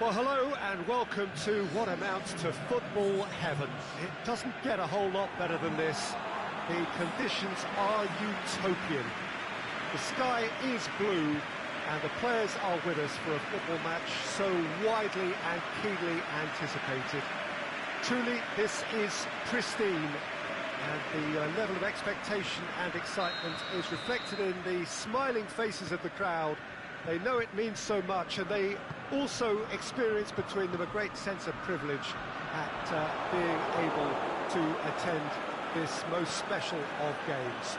Well, hello and welcome to what amounts to football heaven. It doesn't get a whole lot better than this. The conditions are utopian. The sky is blue and the players are with us for a football match so widely and keenly anticipated. Truly, this is pristine, and the level of expectation and excitement is reflected in the smiling faces of the crowd. They know it means so much, and they also experience between them a great sense of privilege at being able to attend this most special of games.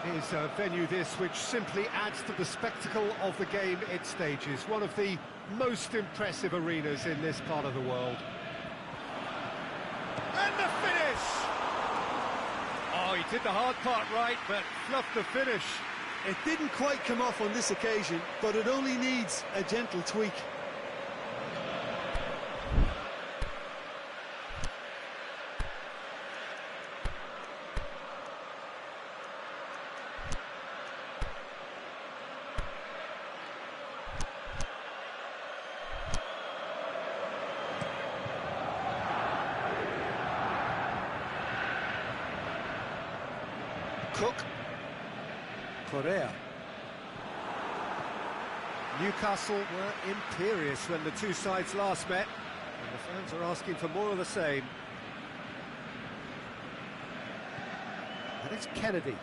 It is a venue this which simply adds to the spectacle of the game it stages, one of the most impressive arenas in this part of the world. And the finish! Oh, he did the hard part right, but fluffed the finish. It didn't quite come off on this occasion, but it only needs a gentle tweak. Cook. Correa. Newcastle were imperious when the two sides last met, and the fans are asking for more of the same. And it's Kennedy.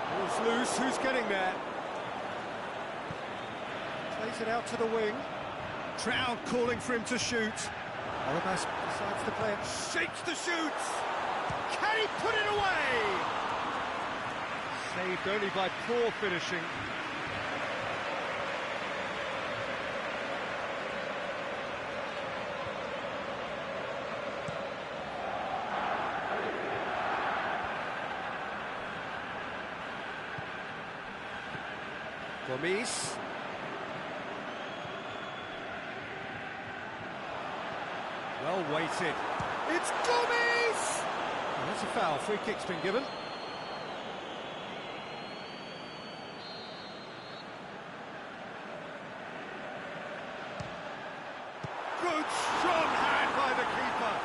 Ball's loose, who's getting there? Plays it out to the wing. Trout calling for him to shoot. Oribas decides to play it. Shakes the shoots! Can he put it away? Saved only by poor finishing. Gomes. Well weighted. It's Gomes! And that's a foul. Free kick's been given. Good strong hand by the keeper.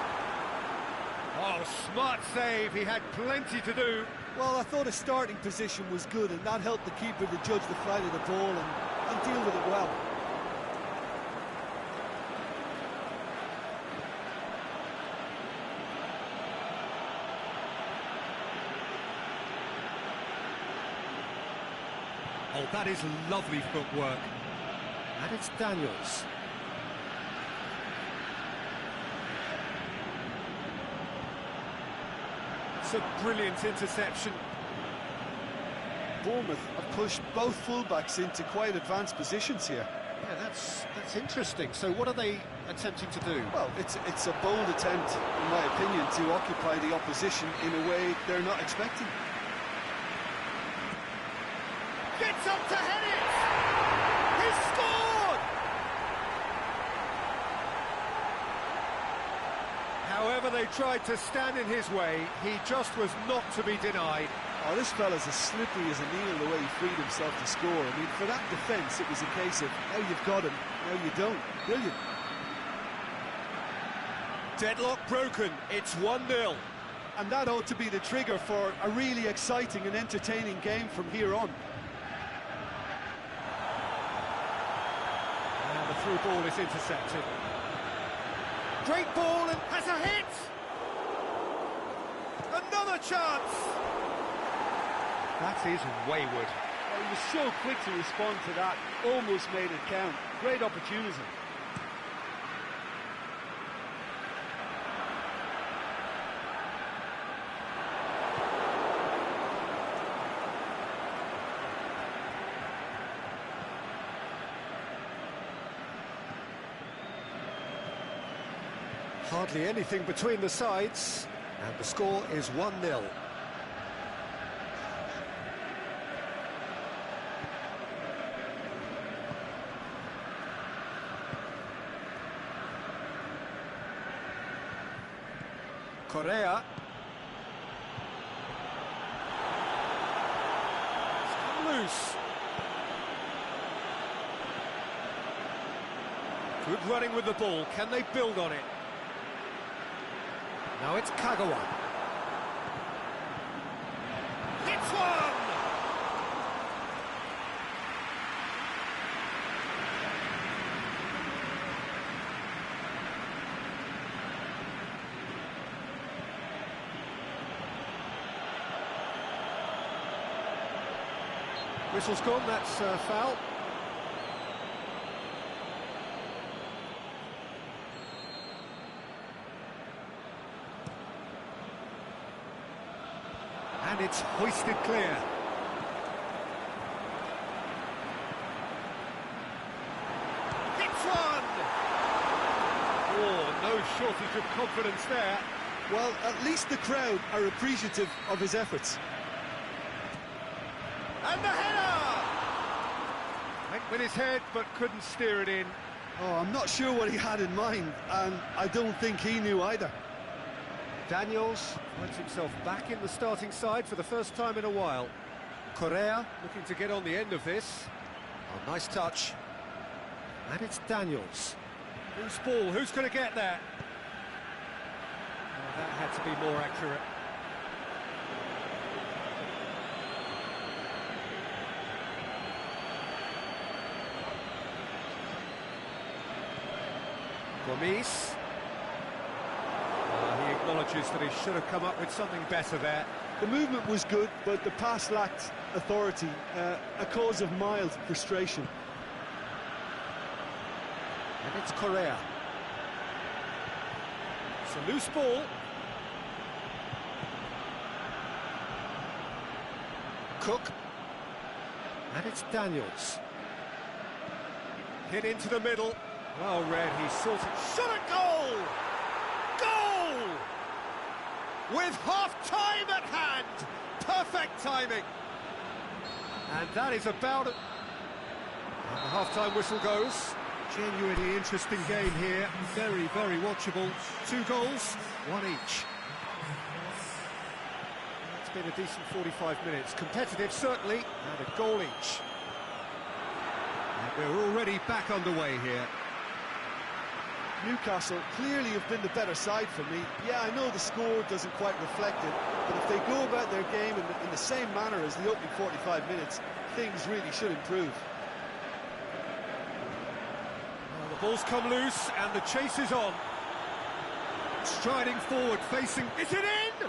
Oh, smart save. He had plenty to do. Well, I thought his starting position was good, and that helped the keeper to judge the flight of the ball and deal with it well. Oh, that is lovely footwork. And it's Daniels. It's a brilliant interception. Bournemouth have pushed both fullbacks into quite advanced positions here. Yeah, that's interesting. So what are they attempting to do? Well, it's a bold attempt, in my opinion, to occupy the opposition in a way they're not expecting. Gets up to head it! He's scored! However they tried to stand in his way, he just was not to be denied. Oh, this fella's as slippery as a needle the way he freed himself to score. I mean, for that defence, it was a case of, now you've got him, now you don't. Brilliant. Deadlock broken, it's 1-0. And that ought to be the trigger for a really exciting and entertaining game from here on. And the through ball is intercepted. Great ball and has a hit! Another chance! That is wayward. Oh, he was so quick to respond to that, almost made it count. Great opportunity. Hardly anything between the sides, and the score is 1-0. Correa. It's come loose. Good running with the ball. Can they build on it? Now it's Kagawa. Hits one! Whistle's gone, that's foul. And it's hoisted clear. Hits one! Oh, no shortage of confidence there. Well, at least the crowd are appreciative of his efforts. And the header! Went with his head, but couldn't steer it in. Oh, I'm not sure what he had in mind, and I don't think he knew either. Daniels finds himself back in the starting side for the first time in a while. Correa looking to get on the end of this. Oh, nice touch. And it's Daniels. Whose ball? Who's going to get that? Oh, that had to be more accurate. Gomes. He acknowledges that he should have come up with something better there. The movement was good, but the pass lacked authority, a cause of mild frustration. And it's Correa. It's a loose ball. Cook. And it's Daniels. Hit into the middle. Well read, he sorted. Shot a goal! Goal! With half-time at hand. Perfect timing. And that is about it. And the half-time whistle goes. Genuinely interesting game here. Very, very watchable. 2 goals, 1 each. It's been a decent 45 minutes. Competitive, certainly, and a goal each. And we're already back underway here. Newcastle clearly have been the better side for me. Yeah, I know the score doesn't quite reflect it, but if they go about their game in the same manner as the opening 45 minutes, things really should improve. Well, the ball's come loose and the chase is on. Striding forward, facing... Is it in?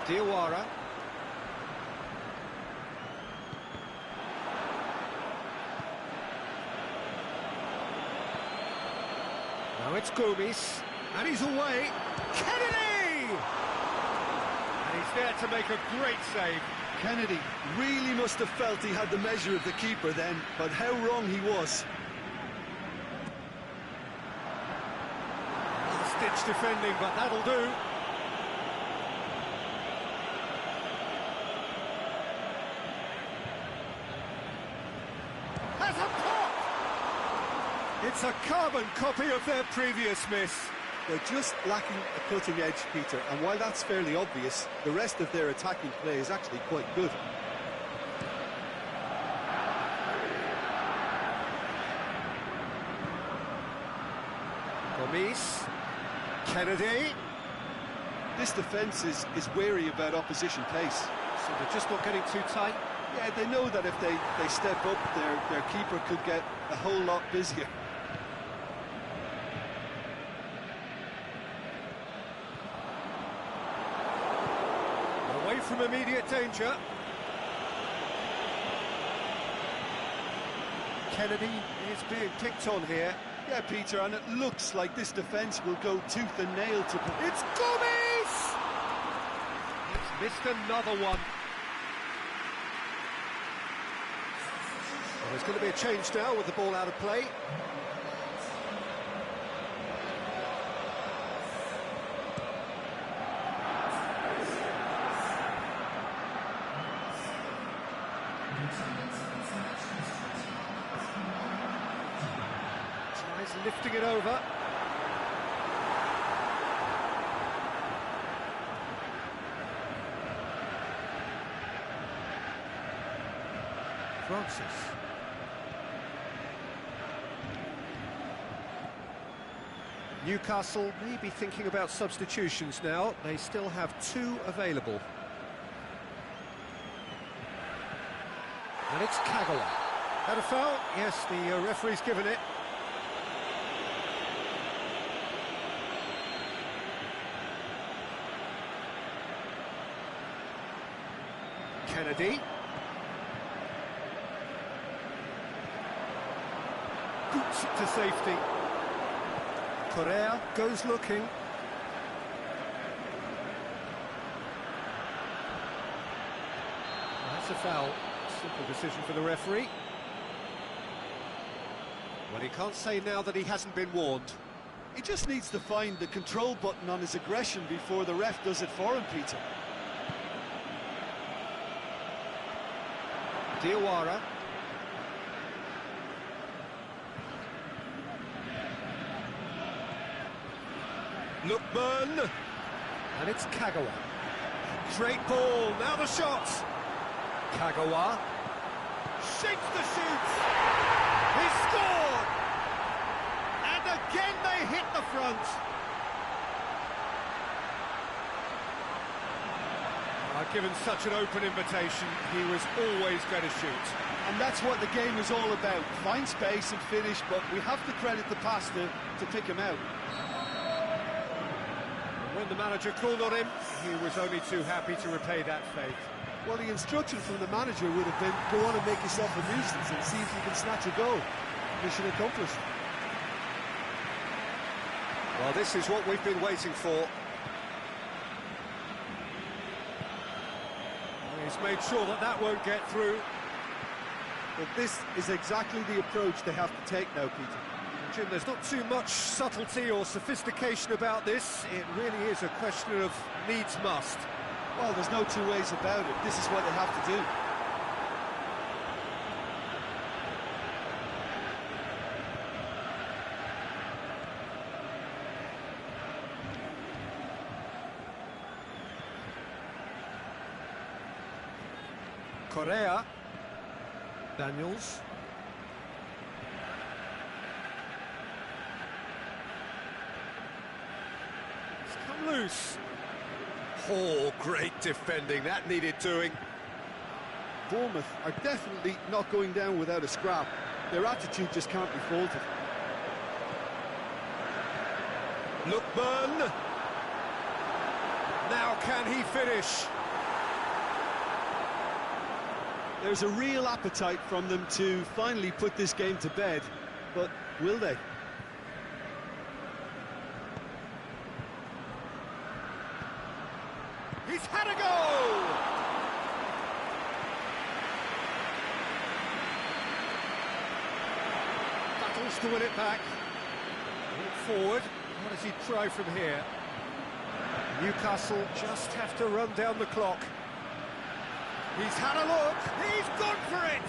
Diawara. Now it's Gomes, and he's away. Kennedy! And he's there to make a great save. Kennedy really must have felt he had the measure of the keeper then, but how wrong he was. Stitch defending, but that'll do. Has a pop! It's a carbon copy of their previous miss. They're just lacking a cutting edge, Peter, and while that's fairly obvious, the rest of their attacking play is actually quite good. Gomes, Kennedy. This defence is wary about opposition pace. So they're just not getting too tight. Yeah, they know that if they step up, their keeper could get a whole lot busier. Away from immediate danger. Kennedy is being picked on here. Yeah, Peter, and it looks like this defence will go tooth and nail to... It's Gomes! It's missed another one. Well, there's going to be a change now with the ball out of play. Tries lifting it over. Francis. Newcastle may be thinking about substitutions now. They still have 2 available. And it's Kagawa. Had a foul? Yes, the referee's given it. Kennedy. Boots it to safety. Correa goes looking. That's a foul. Simple decision for the referee. Well, he can't say now that he hasn't been warned. He just needs to find the control button on his aggression before the ref does it for him, Peter. Diawara. Lookman. And it's Kagawa. Great ball, now the shots. Kagawa. Shakes the shoots. He scored. And again they hit the front. Given such an open invitation, he was always going to shoot. And that's what the game is all about. Find space and finish, but we have to credit the pass to pick him out. When the manager called on him, he was only too happy to repay that faith. Well, the instruction from the manager would have been, go on and make yourself a nuisance and see if you can snatch a goal. Mission accomplished. Well, this is what we've been waiting for. He's made sure that that won't get through. But this is exactly the approach they have to take now, Peter. Jim, there's not too much subtlety or sophistication about this. It really is a question of needs must. Well, there's no 2 ways about it. This is what they have to do. Correa. Daniels. It's come loose. Oh, great defending. That needed doing. Bournemouth are definitely not going down without a scrap. Their attitude just can't be faulted. Lookman. Now can he finish? There's a real appetite from them to finally put this game to bed, but will they? He's had a go! Battles to win it back. Look forward. What does he try from here? Newcastle just have to run down the clock. He's had a look, he's gone for it!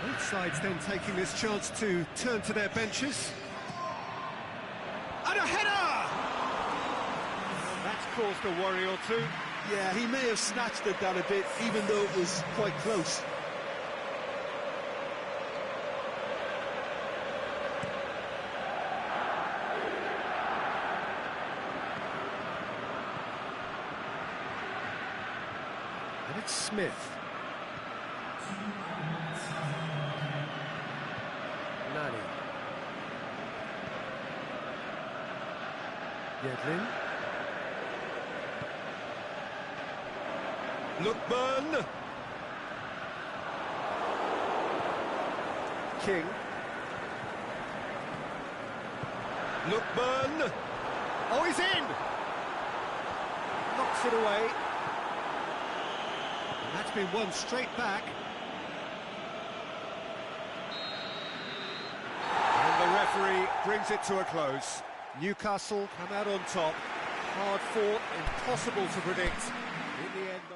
Both sides then taking this chance to turn to their benches. And a header! That's caused a worry or two. Yeah, he may have snatched at that a bit, even though it was quite close. And it's Smith. Nani. Yedlin. Lookman. King. Lookman. Oh, he's in! Knocks it away. And that's been won straight back. And the referee brings it to a close. Newcastle come out on top. Hard fought, impossible to predict. In the end, though.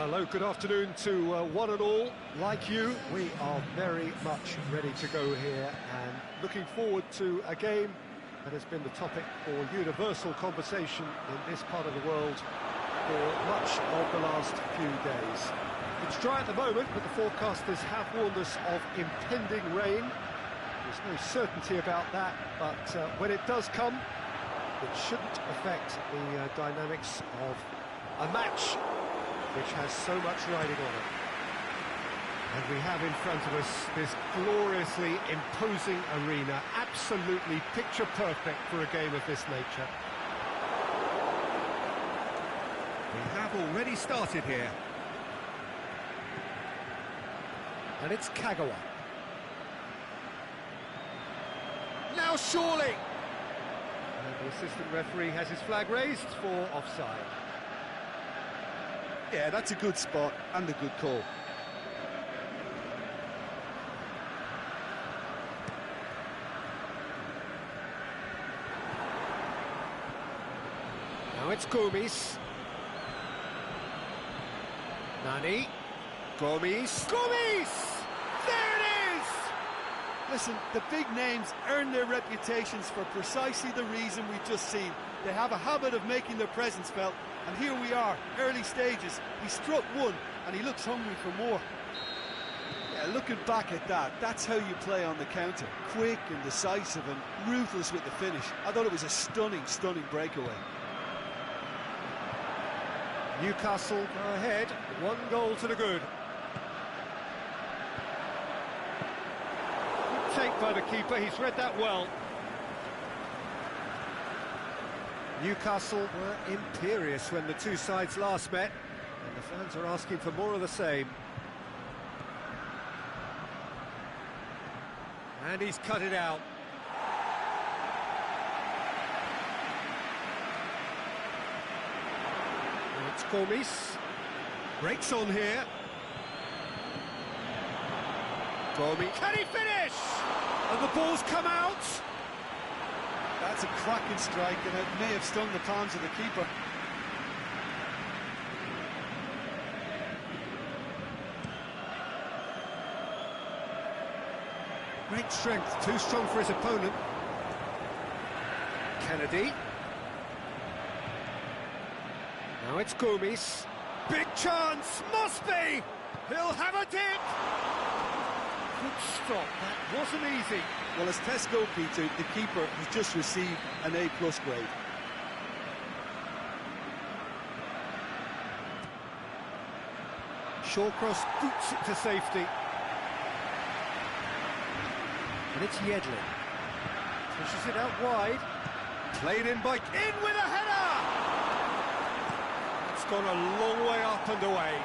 Hello, good afternoon to one and all. Like you, we are very much ready to go here and looking forward to a game that has been the topic for universal conversation in this part of the world for much of the last few days. It's dry at the moment, but the forecasters have warned us of impending rain. There's no certainty about that, but when it does come, it shouldn't affect the dynamics of a match which has so much riding on it. And we have in front of us this gloriously imposing arena, absolutely picture perfect for a game of this nature. We have already started here. And it's Kagawa. Now surely! And the assistant referee has his flag raised for offside. Yeah, that's a good spot and a good call. Now it's Gomes. Nani. Gomes. Gomes! There it is! Listen, the big names earn their reputations for precisely the reason we've just seen. They have a habit of making their presence felt, and here we are, early stages. He struck one, and he looks hungry for more. Yeah, looking back at that, that's how you play on the counter. Quick and decisive and ruthless with the finish. I thought it was a stunning, stunning breakaway. Newcastle go ahead, 1 goal to the good. Good take by the keeper, he's read that well. Newcastle were imperious when the two sides last met, and the fans are asking for more of the same. And he's cut it out. And it's Gomes. Breaks on here. Gomes. Can he finish? And the ball's come out. That's a cracking strike, and it may have stung the palms of the keeper. Great strength, too strong for his opponent. Kennedy. Now it's Gomes. Big chance, must be! He'll have a dip! Good stop, that wasn't easy. Well, as tests go, Peter, the keeper has just received an A+ grade. Shawcross boots it to safety. And it's Yedlin. Pushes it out wide. Played in by... In with a header! It's gone a long way up and away.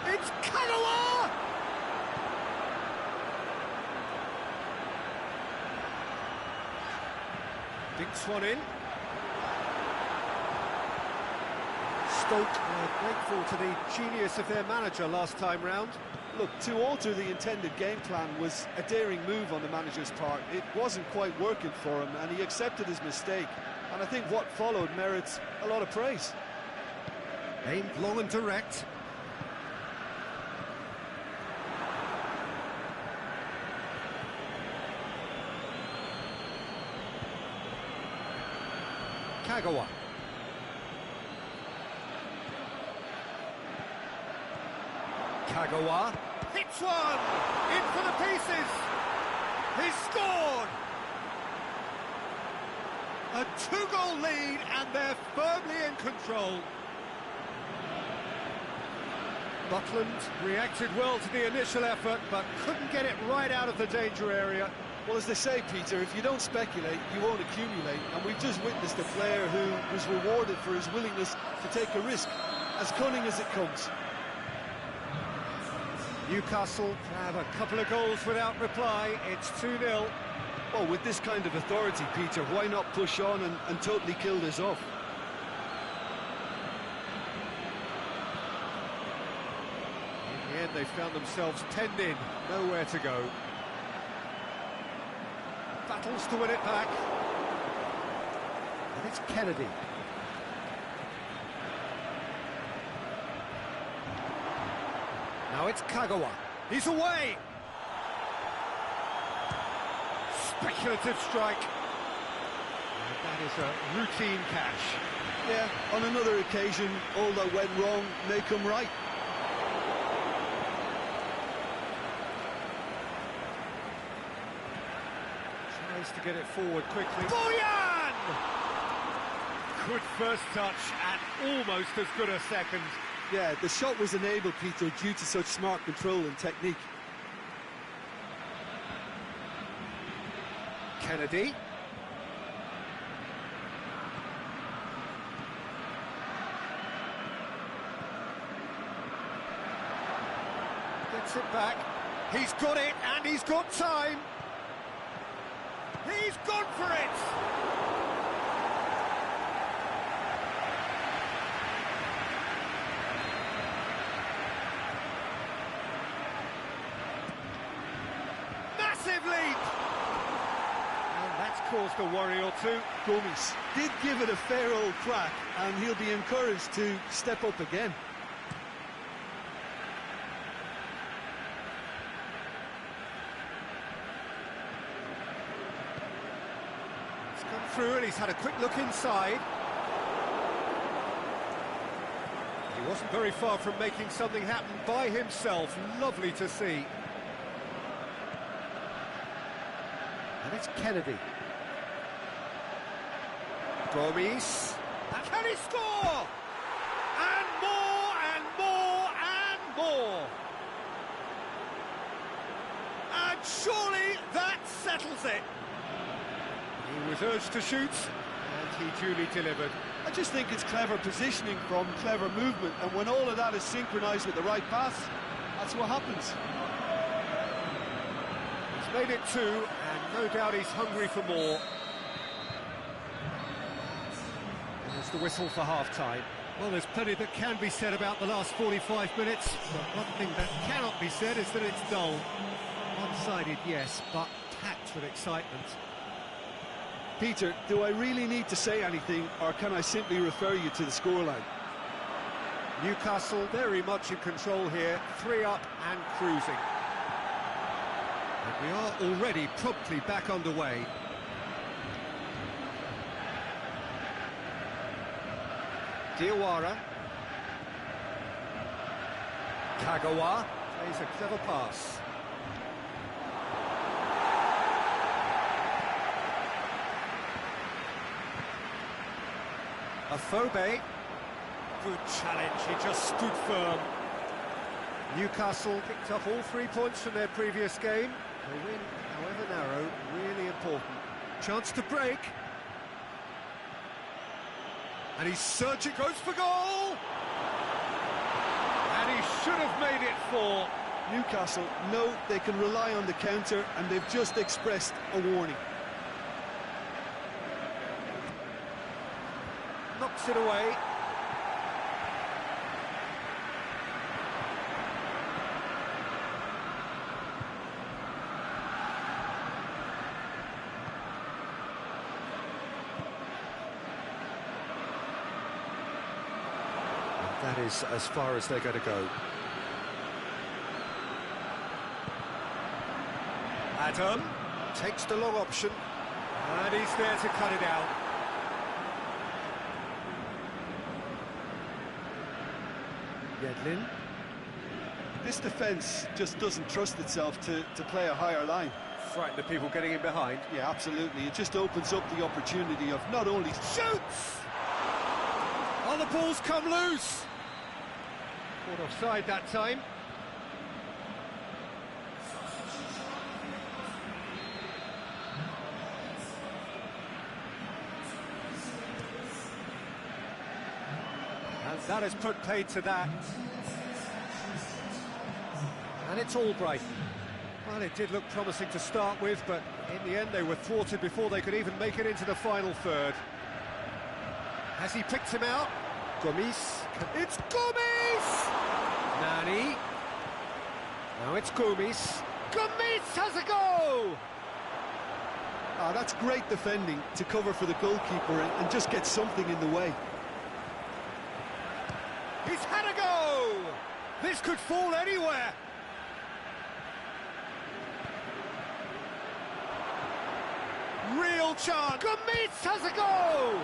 It's Kagawa! Dinks one in. Stoke were grateful to the genius of their manager last time round. Look, to alter the intended game plan was a daring move on the manager's part. It wasn't quite working for him, and he accepted his mistake. And I think what followed merits a lot of praise. Aimed long and direct. Kagawa. Kagawa hits one! In for the pieces! He's scored! A 2-goal lead, and they're firmly in control. Buckland reacted well to the initial effort, but couldn't get it right out of the danger area. Well, as they say, Peter, if you don't speculate, you won't accumulate. And we've just witnessed a player who was rewarded for his willingness to take a risk, as cunning as it comes. Newcastle have a couple of goals without reply. It's 2-0. Well, with this kind of authority, Peter, why not push on and totally kill this off? In the end, they found themselves penned in, nowhere to go. battles to win it back. And it's Kennedy. Now it's Kagawa. He's away! Speculative strike. And that is a routine catch. Yeah, on another occasion, all that went wrong may come right. Tries to get it forward quickly. Boyan! Good first touch and almost as good a second. Yeah, the shot was enabled, Peter, due to such smart control and technique. Kennedy. Gets it back. He's got it, and he's got time. He's gone for it! Massive lead! And that's caused a worry or two. Gomes did give it a fair old crack, and he'll be encouraged to step up again. Through, and he's had a quick look inside. He wasn't very far from making something happen by himself. Lovely to see. And it's Kennedy. Gomes. And can he score? And more, and more, and more. And surely that settles it. He was urged to shoot, and he duly delivered. I just think it's clever positioning from clever movement, and when all of that is synchronised with the right pass, that's what happens. He's made it 2, and no doubt he's hungry for more. There's the whistle for half-time. Well, there's plenty that can be said about the last 45 minutes, but one thing that cannot be said is that it's dull. One-sided, yes, but packed with excitement. Peter, do I really need to say anything, or can I simply refer you to the scoreline? Newcastle very much in control here, 3 up and cruising. And we are already promptly back underway. Diawara. Kagawa plays a clever pass. Afobe, good challenge, he just stood firm. Newcastle picked up all 3 points from their previous game. A win, however narrow, really important. Chance to break. And he's searching, goes for goal! And he should have made it 4. Newcastle know they can rely on the counter, and they've just expressed a warning. Knocks it away. That is as far as they're going to go. Adam takes the long option, and he's there to cut it out. Yedlin. This defence just doesn't trust itself to play a higher line. Frighten the people getting in behind. Yeah, absolutely. It just opens up the opportunity of not only... Shoots! Oh, the ball's come loose! Caught offside that time. And that has put paid to that. And it's Albright. Well, it did look promising to start with, but in the end they were thwarted before they could even make it into the final third. Has he picked him out? Gomes. It's Gomes! Nani. Now it's Gomes. Gomes has a go! Ah, that's great defending to cover for the goalkeeper and just get something in the way. He's had a go! This could fall anywhere. Real chance. Gomis has a go!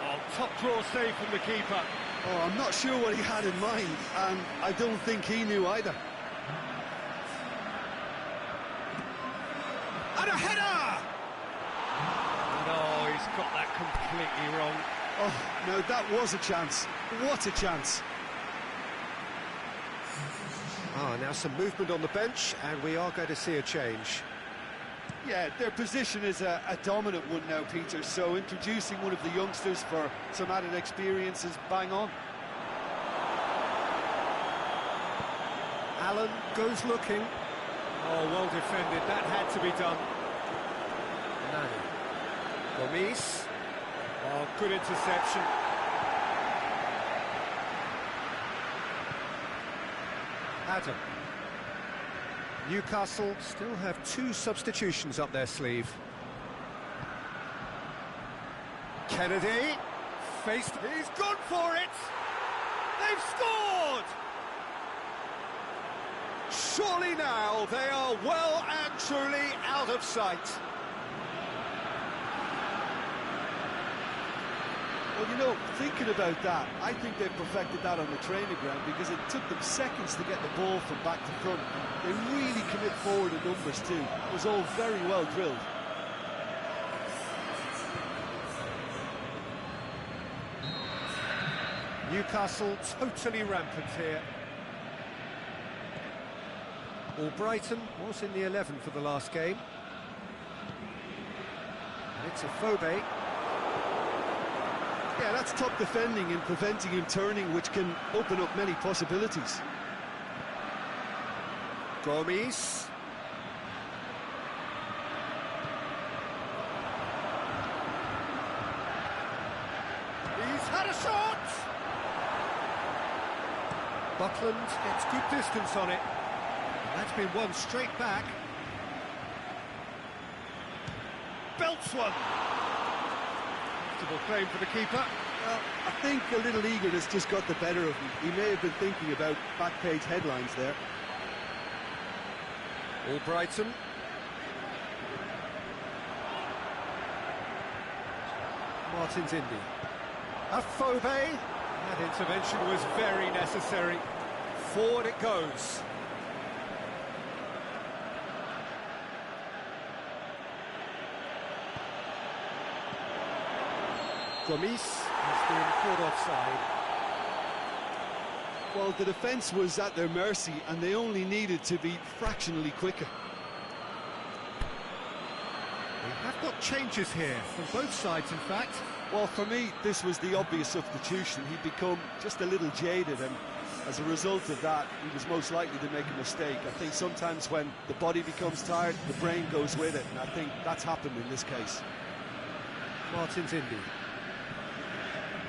Oh, top draw save from the keeper. Oh, I'm not sure what he had in mind, and I don't think he knew either. And a header! No, he's got that completely wrong. Oh, no, that was a chance. What a chance. Ah, now some movement on the bench, and we are going to see a change. Yeah, their position is a dominant one now, Peter, so introducing one of the youngsters for some added experience is bang on. Allen goes looking. Oh, well defended, that had to be done. Nani. Gomis. Oh, good interception. Adam. Newcastle still have 2 substitutions up their sleeve. Kennedy, faced, he's gone for it! They've scored! Surely now they are well and truly out of sight. Well, you know, thinking about that, I think they perfected that on the training ground because it took them seconds to get the ball from back to front. They really commit forward in numbers too. It was all very well drilled. Newcastle totally rampant here. Brighton was in the 11 for the last game. And it's a Phobe. Yeah, that's top defending and preventing him turning, which can open up many possibilities. Gomis. He's had a shot! Buckland gets good distance on it. And that's been won straight back. Belts one! Claim for the keeper. Well, I think a little eagerness just got the better of him. He may have been thinking about back-page headlines there. Brighton. Martin's Indy. A Phobe. That intervention was very necessary. Forward it goes. Gomis has been caught offside. Well, the defence was at their mercy and they only needed to be fractionally quicker. We have got changes here from both sides, in fact. Well, for me, this was the obvious substitution. He'd become just a little jaded, and as a result of that, he was most likely to make a mistake. I think sometimes when the body becomes tired, the brain goes with it, and I think that's happened in this case. Martin's Indy.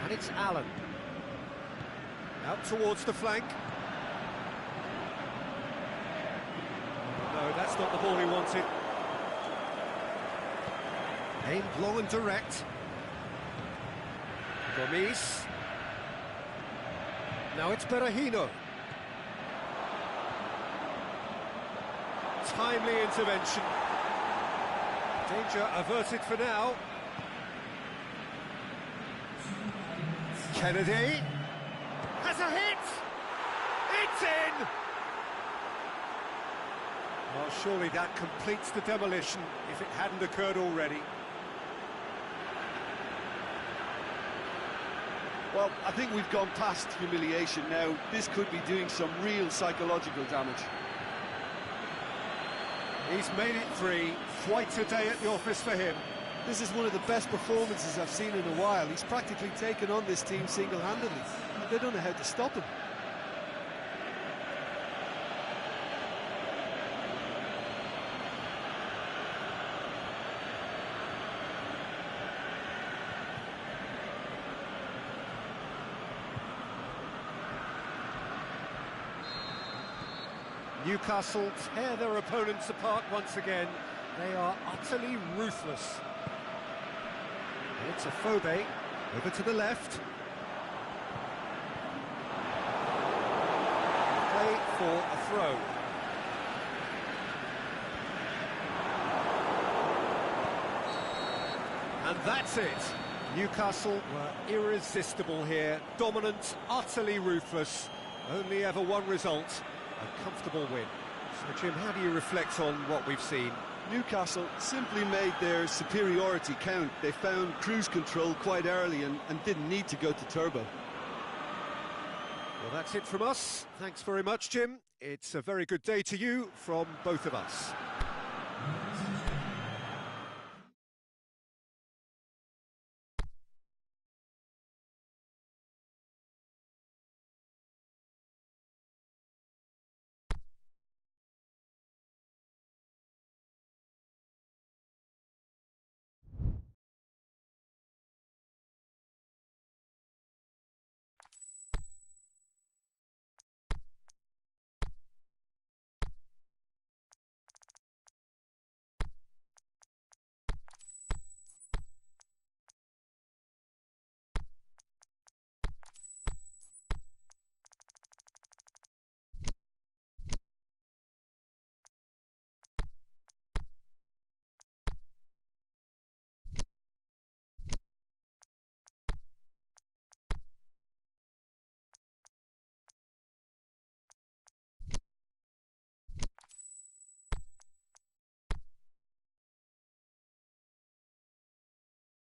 And it's Allen. Out towards the flank. No, that's not the ball he wanted. Aimed long and direct. Gomis. Now it's Berahino. Timely intervention. Danger averted for now. Kennedy has a hit! It's in! Well, surely that completes the demolition if it hadn't occurred already. Well, I think we've gone past humiliation now. This could be doing some real psychological damage. He's made it 3. Quite a day at the office for him. This is one of the best performances I've seen in a while. He's practically taken on this team single-handedly. They don't know how to stop him. Newcastle tear their opponents apart once again. They are utterly ruthless. It's a Phobe, over to the left. Play for a throw. And that's it. Newcastle were irresistible here, dominant, utterly ruthless. Only ever one result, a comfortable win. So Jim, how do you reflect on what we've seen? Newcastle simply made their superiority count. They found cruise control quite early and didn't need to go to turbo. Well, that's it from us. Thanks very much, Jim. It's a very good day to you from both of us.